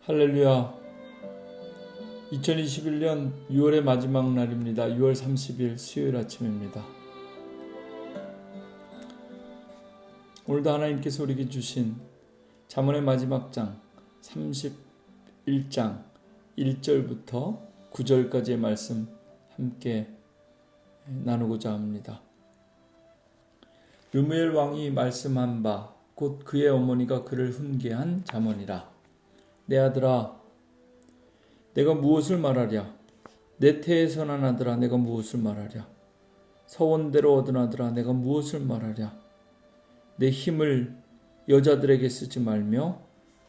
할렐루야. 2021년 6월의 마지막 날입니다. 6월 30일 수요일 아침입니다. 오늘도 하나님께서 우리에게 주신 잠언의 마지막 장 31장 1절부터 9절까지의 말씀 함께 나누고자 합니다. 르무엘 왕이 말씀한 바 곧 그의 어머니가 그를 훈계한 잠언이라. 내 아들아, 내가 무엇을 말하랴? 내 태에서 난 아들아, 내가 무엇을 말하랴? 서원대로 얻은 아들아, 내가 무엇을 말하랴? 내 힘을 여자들에게 쓰지 말며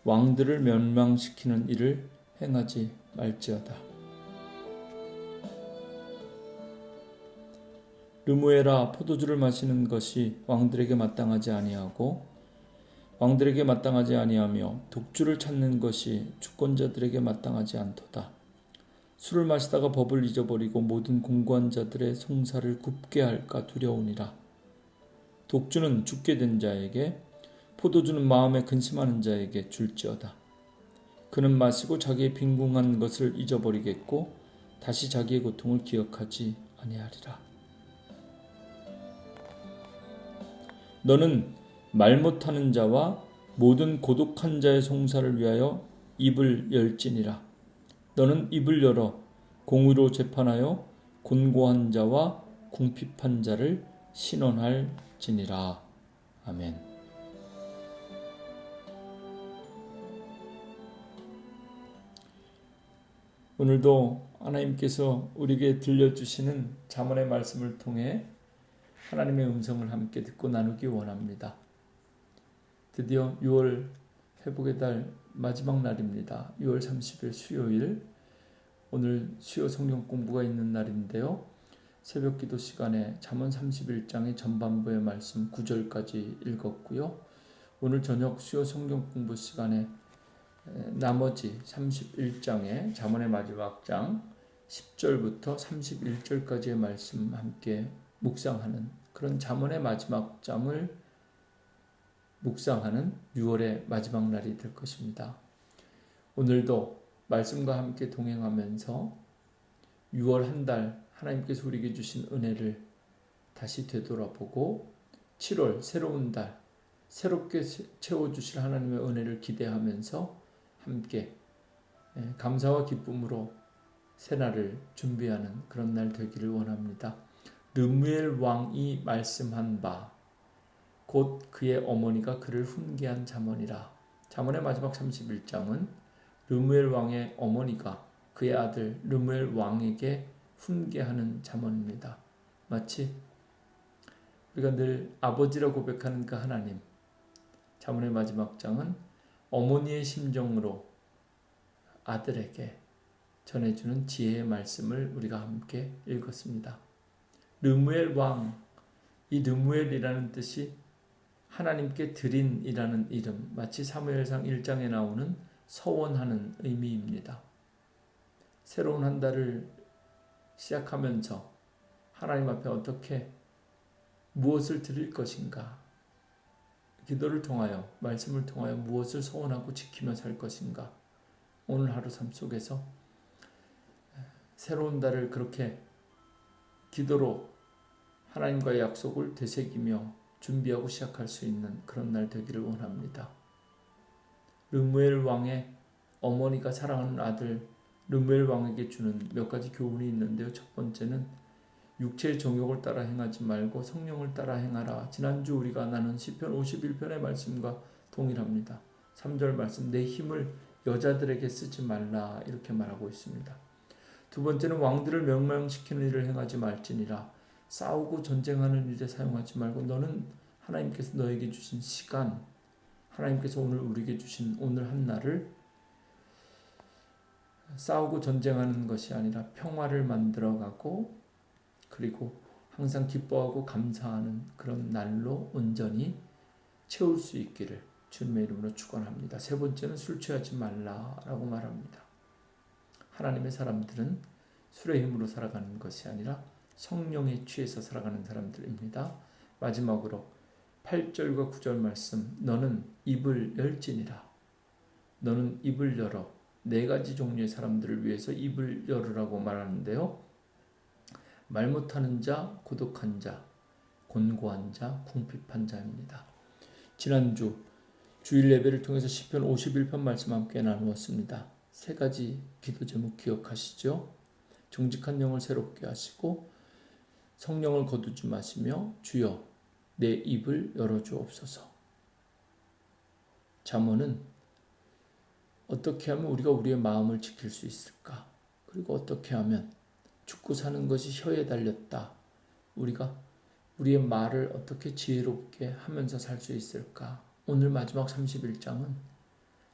왕들을 멸망시키는 일을 행하지 말지어다. 르무엘아, 포도주를 마시는 것이 왕들에게 마땅하지 아니하고 왕들에게 마땅하지 아니하며 독주를 찾는 것이 주권자들에게 마땅하지 않도다. 술을 마시다가 법을 잊어버리고 모든 공고한 자들의 송사를 굽게 할까 두려우니라. 독주는 죽게 된 자에게, 포도주는 마음에 근심하는 자에게 줄지어다. 그는 마시고 자기의 빈궁한 것을 잊어버리겠고 다시 자기의 고통을 기억하지 아니하리라. 너는 말 못하는 자와 모든 고독한 자의 송사를 위하여 입을 열지니라. 너는 입을 열어 공의로 재판하여 곤고한 자와 궁핍한 자를 신원할지니라. 아멘. 오늘도 하나님께서 우리에게 들려주시는 잠언의 말씀을 통해 하나님의 음성을 함께 듣고 나누기 원합니다. 드디어 6월 회복의 달 마지막 날입니다. 6월 30일 수요일, 오늘 수요 성경 공부가 있는 날인데요. 새벽 기도 시간에 잠언 31장의 전반부의 말씀 9절까지 읽었고요. 오늘 저녁 수요 성경 공부 시간에 나머지 31장의 잠언의 마지막 장 10절부터 31절까지의 말씀 함께 묵상하는 그런 잠언의 마지막 장을 묵상하는 6월의 마지막 날이 될 것입니다. 오늘도 말씀과 함께 동행하면서 6월 한 달 하나님께서 우리에게 주신 은혜를 다시 되돌아보고 7월 새로운 달 새롭게 채워주실 하나님의 은혜를 기대하면서 함께 감사와 기쁨으로 새날을 준비하는 그런 날 되기를 원합니다. 르무엘 왕이 말씀한 바 곧 그의 어머니가 그를 훈계한 잠언이라. 잠언의 마지막 31장은 르무엘 왕의 어머니가 그의 아들 르무엘 왕에게 훈계하는 잠언입니다. 마치 우리가 늘 아버지라 고백하는 그 하나님, 잠언의 마지막 장은 어머니의 심정으로 아들에게 전해주는 지혜의 말씀을 우리가 함께 읽었습니다. 르무엘 왕, 이 르무엘이라는 뜻이 하나님께 드린이라는 이름, 마치 사무엘상 1장에 나오는 서원하는 의미입니다. 새로운 한 달을 시작하면서 하나님 앞에 어떻게 무엇을 드릴 것인가, 기도를 통하여 말씀을 통하여 무엇을 서원하고 지키며 살 것인가, 오늘 하루 삶 속에서 새로운 달을 그렇게 기도로 하나님과의 약속을 되새기며 준비하고 시작할 수 있는 그런 날 되기를 원합니다. 르무엘 왕의 어머니가 사랑하는 아들 르무엘 왕에게 주는 몇 가지 교훈이 있는데요. 첫 번째는 육체의 정욕을 따라 행하지 말고 성령을 따라 행하라. 지난주 우리가 나눈 시편 51편의 말씀과 동일합니다. 3절 말씀, 내 힘을 여자들에게 쓰지 말라, 이렇게 말하고 있습니다. 두 번째는 왕들을 멸망시키는 일을 행하지 말지니라. 싸우고 전쟁하는 일에 사용하지 말고 너는 하나님께서 너에게 주신 시간, 하나님께서 오늘 우리에게 주신 오늘 한 날을 싸우고 전쟁하는 것이 아니라 평화를 만들어가고 그리고 항상 기뻐하고 감사하는 그런 날로 온전히 채울 수 있기를 주님의 이름으로 축원합니다. 세 번째는 술 취하지 말라라고 말합니다. 하나님의 사람들은 술의 힘으로 살아가는 것이 아니라 성령에 취해서 살아가는 사람들입니다. 마지막으로 8절과 9절 말씀, 너는 입을 열지니라. 너는 입을 열어 네 가지 종류의 사람들을 위해서 입을 열으라고 말하는데요. 말 못하는 자, 고독한 자, 곤고한 자, 궁핍한 자입니다. 지난주 주일 예배를 통해서 시편 51편 말씀 함께 나누었습니다. 세 가지 기도 제목 기억하시죠? 정직한 영을 새롭게 하시고 성령을 거두지 마시며 주여 내 입을 열어주옵소서. 잠언은 어떻게 하면 우리가 우리의 마음을 지킬 수 있을까? 그리고 어떻게 하면 죽고 사는 것이 혀에 달렸다. 우리가 우리의 말을 어떻게 지혜롭게 하면서 살 수 있을까? 오늘 마지막 31장은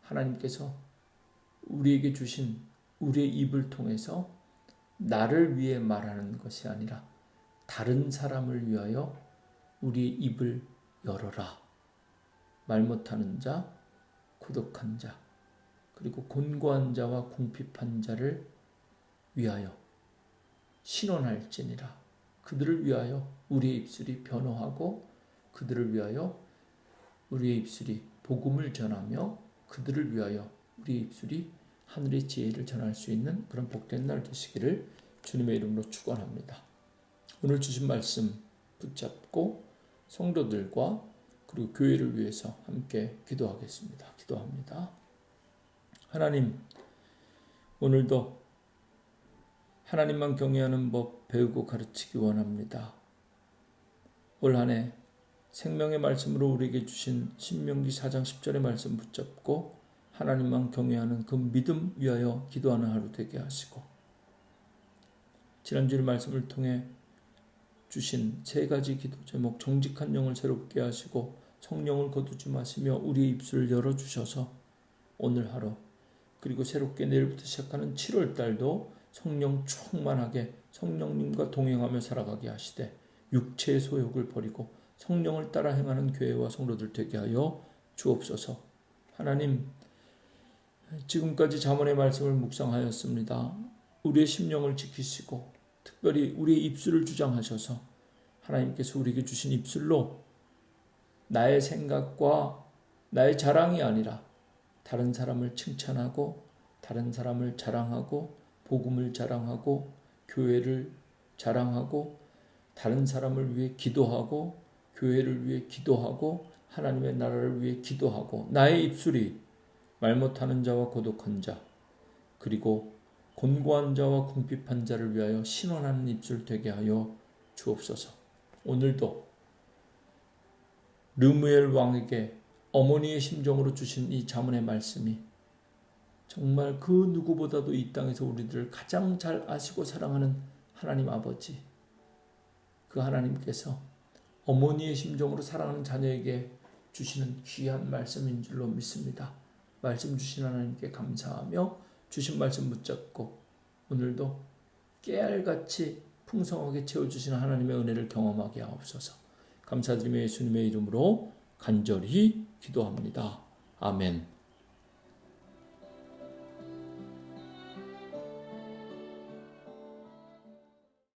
하나님께서 우리에게 주신 우리의 입을 통해서 나를 위해 말하는 것이 아니라 다른 사람을 위하여 우리의 입을 열어라. 말 못하는 자, 고독한 자, 그리고 곤고한 자와 궁핍한 자를 위하여 신원할지니라. 그들을 위하여 우리의 입술이 변호하고 그들을 위하여 우리의 입술이 복음을 전하며 그들을 위하여 우리의 입술이 하늘의 지혜를 전할 수 있는 그런 복된 날 되시기를 주님의 이름으로 축원합니다. 오늘 주신 말씀 붙잡고 성도들과 그리고 교회를 위해서 함께 기도하겠습니다. 기도합니다. 하나님, 오늘도 하나님만 경외하는 법 배우고 가르치기 원합니다. 올 한 해 생명의 말씀으로 우리에게 주신 신명기 4장 10절의 말씀 붙잡고 하나님만 경외하는 그 믿음 위하여 기도하는 하루 되게 하시고 지난주의 말씀을 통해 주신 세 가지 기도 제목 정직한 영을 새롭게 하시고 성령을 거두지 마시며 우리의 입술을 열어주셔서 오늘 하루 그리고 새롭게 내일부터 시작하는 7월달도 성령 충만하게 성령님과 동행하며 살아가게 하시되 육체의 소욕을 버리고 성령을 따라 행하는 교회와 성도들 되게 하여 주옵소서. 하나님, 지금까지 잠언의 말씀을 묵상하였습니다. 우리의 심령을 지키시고 특별히 우리의 입술을 주장하셔서 하나님께서 우리에게 주신 입술로 나의 생각과 나의 자랑이 아니라 다른 사람을 칭찬하고 다른 사람을 자랑하고 복음을 자랑하고 교회를 자랑하고 다른 사람을 위해 기도하고 교회를 위해 기도하고 하나님의 나라를 위해 기도하고 나의 입술이 말 못하는 자와 고독한 자 그리고 곤고한 자와 궁핍한 자를 위하여 신원하는 입술 되게 하여 주옵소서. 오늘도 르무엘 왕에게 어머니의 심정으로 주신 이 잠언의 말씀이 정말 그 누구보다도 이 땅에서 우리들을 가장 잘 아시고 사랑하는 하나님 아버지, 그 하나님께서 어머니의 심정으로 사랑하는 자녀에게 주시는 귀한 말씀인 줄로 믿습니다. 말씀 주신 하나님께 감사하며 주신 말씀 붙잡고 오늘도 깨알같이 풍성하게 채워주시는 하나님의 은혜를 경험하게 하옵소서. 감사드리며 예수님의 이름으로 간절히 기도합니다. 아멘.